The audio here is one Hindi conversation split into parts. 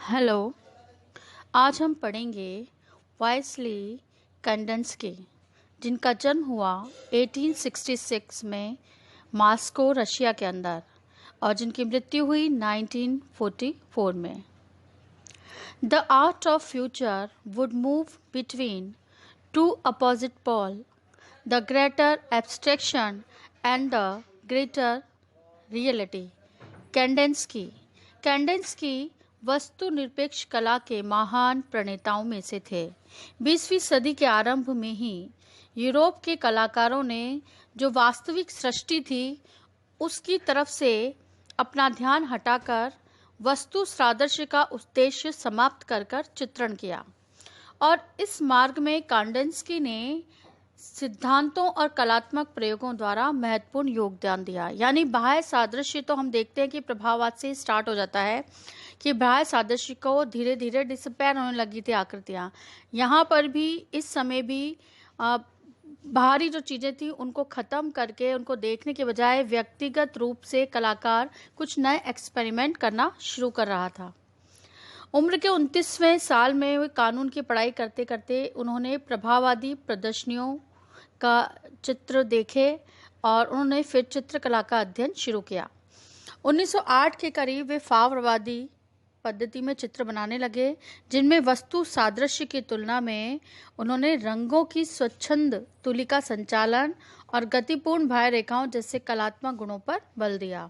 हेलो। आज हम पढ़ेंगे वाइसली कैंडेंस्की, जिनका जन्म हुआ 1866 में मॉस्को रशिया के अंदर और जिनकी मृत्यु हुई 1944 में। The art of future would move between two opposite pole, the greater abstraction and the greater reality. Kandinsky Kandinsky वस्तु निरपेक्ष कला के महान प्रणेताओं में से थे। 20वीं सदी के आरंभ में ही यूरोप के कलाकारों ने जो वास्तविक सृष्टि थी उसकी तरफ से अपना ध्यान हटाकर वस्तु सादृश्य का उद्देश्य समाप्त कर चित्रण किया, और इस मार्ग में कैंडेंस्की ने सिद्धांतों और कलात्मक प्रयोगों द्वारा महत्वपूर्ण योगदान दिया। यानी बाह्य सादृश्य तो हम देखते हैं कि प्रभाववाद से स्टार्ट हो जाता है कि बाह्य सादृश्य को धीरे धीरे डिसअपेयर होने लगी थी आकृतियां। यहाँ पर भी इस समय भी बाहरी जो चीज़ें थी उनको ख़त्म करके उनको देखने के बजाय व्यक्तिगत रूप से कलाकार कुछ नए एक्सपेरिमेंट करना शुरू कर रहा था। उम्र के 29वें साल में वे कानून की पढ़ाई करते करते उन्होंने प्रभाववादी प्रदर्शनियों का चित्र देखे और उन्होंने फिर चित्रकला का अध्ययन शुरू किया। 1908 के करीब वे फावरवादी पद्धति में चित्र बनाने लगे, जिनमें वस्तु सादृश्य की तुलना में उन्होंने रंगों की स्वच्छंद तुलिका संचालन और गतिपूर्ण बाह्य रेखाओं जैसे कलात्मक गुणों पर बल दिया।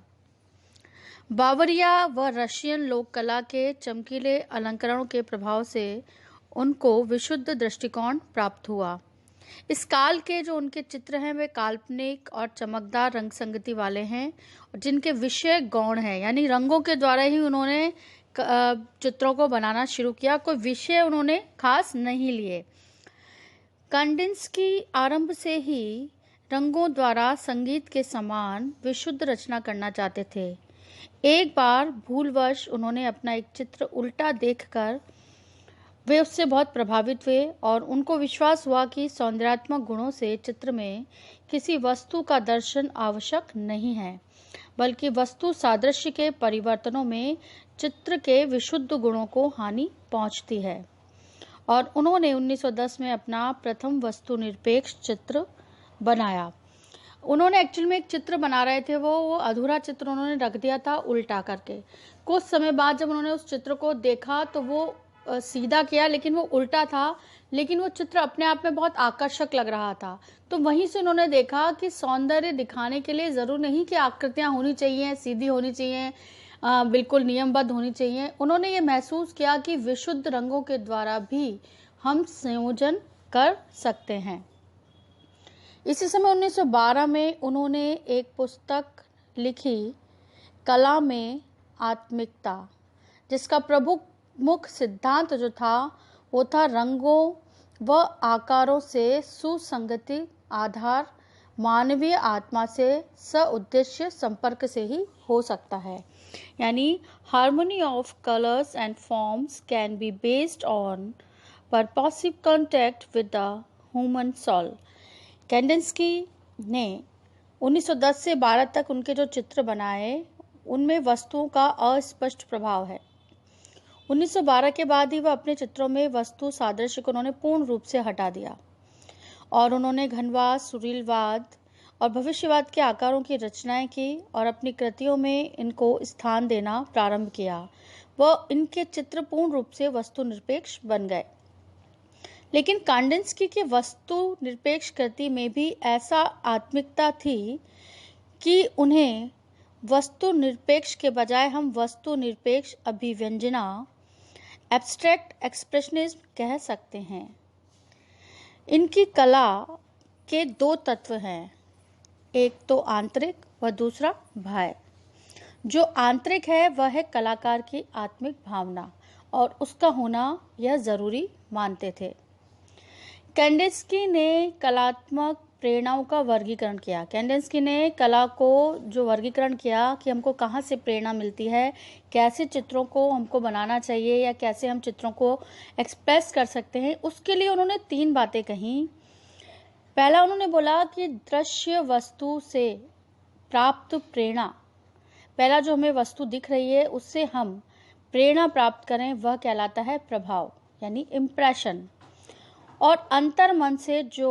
बावरिया व रशियन लोक कला के चमकीले अलंकरणों के प्रभाव से उनको विशुद्ध दृष्टिकोण प्राप्त हुआ। इस काल के जो उनके चित्र हैं वे काल्पनिक और चमकदार रंग संगति वाले हैं, जिनके विषय गौण है, यानी रंगों के द्वारा ही उन्होंने चित्रों को बनाना शुरू किया, कोई विषय उन्होंने खास नहीं लिए। कैंडेंस्की आरंभ से ही रंगों द्वारा संगीत के समान विशुद्ध रचना करना चाहते थे। एक बार भूलवश उन्होंने अपना एक चित्र उल्टा देखकर वे उससे बहुत प्रभावित हुए और उनको विश्वास हुआ कि सौंदर्यात्मक गुणों से चित्र में किसी वस्तु का दर्शन आवश्यक नहीं है, बल्कि वस्तु सादृश्य के परिवर्तनों में चित्र के विशुद्ध गुणों को हानि पहुंचती है। और उन्होंने 1910 में अपना प्रथम वस्तु निरपेक्ष चित्र बनाया। उन्होंने एक्चुअल में एक चित्र बना रहे थे, वो अधूरा चित्र उन्होंने रख दिया था उल्टा करके। कुछ समय बाद जब उन्होंने उस चित्र को देखा तो वो सीधा किया, लेकिन वो उल्टा था, लेकिन वो चित्र अपने आप में बहुत आकर्षक लग रहा था। तो वहीं से उन्होंने देखा कि सौंदर्य दिखाने के लिए ज़रूर नहीं कि आकृतियाँ होनी चाहिए, सीधी होनी चाहिए, बिल्कुल नियमबद्ध होनी चाहिए। उन्होंने ये महसूस किया कि विशुद्ध रंगों के द्वारा भी हम संयोजन कर सकते हैं। इसी समय 1912 में उन्होंने एक पुस्तक लिखी, कला में आत्मिकता, जिसका प्रमुख सिद्धांत जो था वो था रंगों व आकारों से सुसंगति आधार मानवीय आत्मा से सउद्देश्य संपर्क से ही हो सकता है। यानी harmony of colours and forms can be based on purposive contact with the human soul. Kandinsky ने 1910 से 12 तक उनके जो चित्र बनाए उनमें वस्तुओं का अस्पष्ट प्रभाव है। 1912 के बाद ही वह अपने चित्रों में वस्तु सादृश्य को उन्होंने पूर्ण रूप से हटा दिया और उन्होंने घनवाद, सुरीलवाद और भविष्यवाद के आकारों की रचनाएं की और अपनी कृतियों में इनको स्थान देना प्रारंभ किया। वह इनके चित्र पूर्ण रूप से वस्तु निरपेक्ष बन गए। लेकिन कैंडेंस्की की वस्तु निरपेक्ष कृति में भी ऐसा आत्मिकता थी कि उन्हें वस्तु निरपेक्ष के बजाय हम वस्तु निरपेक्ष अभिव्यंजना, एब्स्ट्रैक्ट एक्सप्रेशनिज्म कह सकते हैं। इनकी कला के दो तत्व हैं, एक तो आंतरिक व दूसरा बाह्य। जो आंतरिक है वह है कलाकार की आत्मिक भावना और उसका होना यह जरूरी मानते थे। कैंडेंस्की ने कलात्मक प्रेरणाओं का वर्गीकरण किया। कैंडेंस्की ने कला को जो वर्गीकरण किया कि हमको कहाँ से प्रेरणा मिलती है, कैसे चित्रों को हमको बनाना चाहिए या कैसे हम चित्रों को एक्सप्रेस कर सकते हैं, उसके लिए उन्होंने 3 बातें कहीं। पहला उन्होंने बोला कि दृश्य वस्तु से प्राप्त प्रेरणा, पहला जो हमें वस्तु दिख रही है उससे हम प्रेरणा प्राप्त करें वह कहलाता है प्रभाव यानी इम्प्रेशन। और अंतर्मन से जो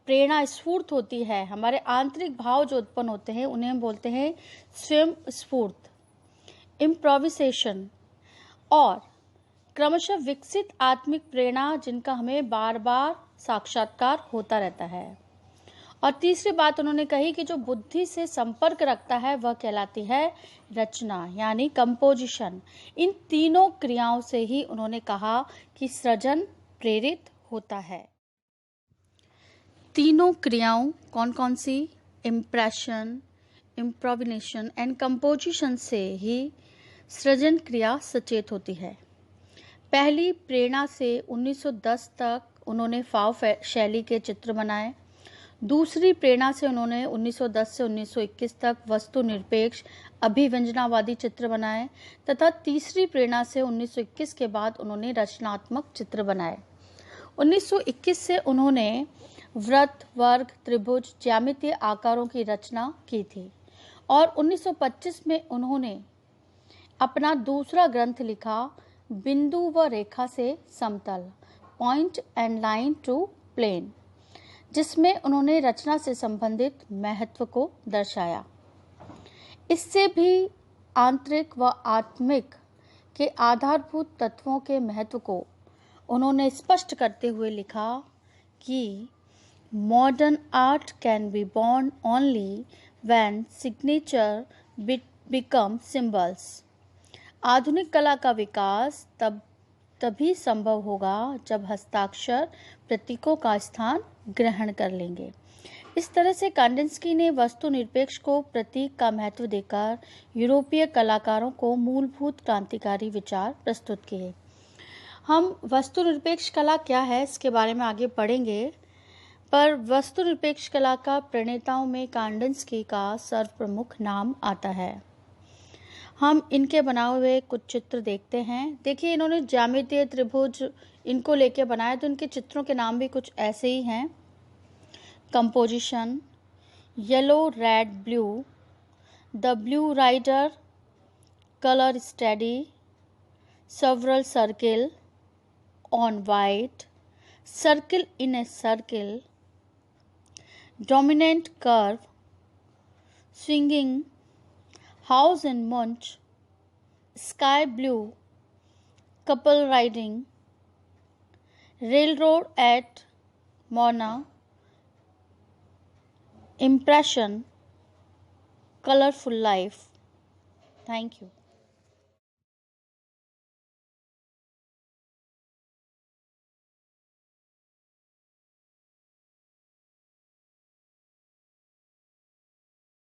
प्रेरणा स्फूर्त होती है, हमारे आंतरिक भाव जो उत्पन्न होते हैं उन्हें हम बोलते हैं स्वयं स्फूर्त, इम्प्रोविसेशन। और क्रमशः विकसित आत्मिक प्रेरणा जिनका हमें बार बार साक्षात्कार होता रहता है। और तीसरी बात उन्होंने कही कि जो बुद्धि से संपर्क रखता है वह कहलाती है रचना यानी कंपोजिशन। इन तीनों क्रियाओं से ही उन्होंने कहा कि सृजन प्रेरित होता है। तीनों क्रियाओं कौन कौन सी? इम्प्रेशन, इम्प्रोविनेशन एंड कंपोजिशन से ही सृजन क्रिया सचेत होती है। पहली प्रेरणा से 1910 तक उन्होंने फाव शैली के चित्र बनाए। दूसरी प्रेरणा से उन्होंने 1910 से 1921 तक वस्तु निरपेक्ष अभिव्यंजनावादी चित्र बनाए तथा तीसरी प्रेरणा से 1921 के बाद उन्होंने रचनात्मक चित्र बनाए। 1921 से उन्होंने वृत्त, वर्ग, त्रिभुज, ज्यामितीय आकारों की रचना की थी और 1925 में उन्होंने अपना दूसरा ग्रंथ लिखा, बिंदु व रेखा से समतल, point and line to plane, जिसमें उन्होंने रचना से संबंधित महत्व को दर्शाया। इससे भी आंतरिक व आत्मिक के आधारभूत तत्वों के महत्व को उन्होंने स्पष्ट करते हुए लिखा कि modern art can be born only when signature become symbols. आधुनिक कला का विकास तभी संभव होगा जब हस्ताक्षर प्रतीकों का स्थान ग्रहण कर लेंगे। इस तरह से कांडिन्स्की ने वस्तु निरपेक्ष को प्रतीक का महत्व देकर यूरोपीय कलाकारों को मूलभूत क्रांतिकारी विचार प्रस्तुत किए। हम वस्तु निरपेक्ष कला क्या है इसके बारे में आगे पढ़ेंगे, पर वस्तु निरपेक्ष कला का प्रणेताओं में कांडिन्स्की का सर्वप्रमुख नाम आता है। हम इनके बनाए हुए कुछ चित्र देखते हैं। देखिए, इन्होंने ज्यामितीय त्रिभुज इनको लेके बनाए, तो इनके चित्रों के नाम भी कुछ ऐसे ही हैं। Composition, yellow red blue, the blue rider, colour study, several circle on white, circle in a circle, dominant curve, swinging, house in Munch, sky blue, couple riding, railroad at Mona, impression, colorful life. Thank you.